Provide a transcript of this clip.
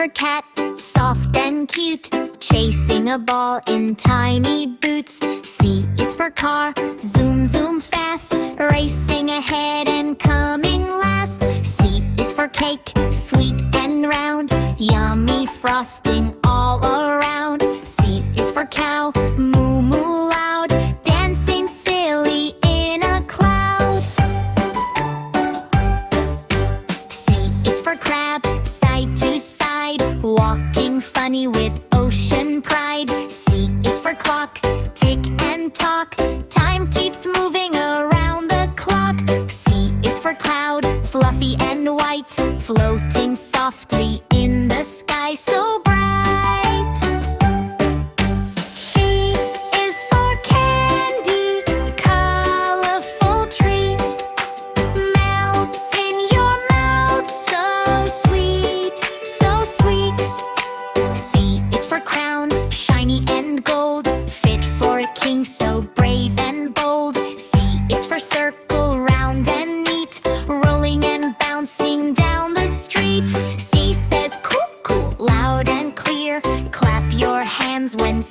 for cat, soft and cute, chasing a ball in tiny boots. C is for car, zoom zoom fast, racing ahead and coming last. C is for cake, sweet and round, yummy frosting all around. C is for cow, moo moo loud, dancing silly in a cloud. C is for crab, side to side, walking funny with ocean pride. C is for clock, tick and talk, time keeps moving around the clock. C is for cloud, fluffy and white, floating softly in the sky so bright. C is for candy, colorful treat, melts in your mouth, so sweet, so sweet. C is for crown, shiny and gold, fit for a king, so brave and bold. C is for circle, round and neat, rolling and bouncing down the street. C says cool, cool, loud and clear, clap your hands when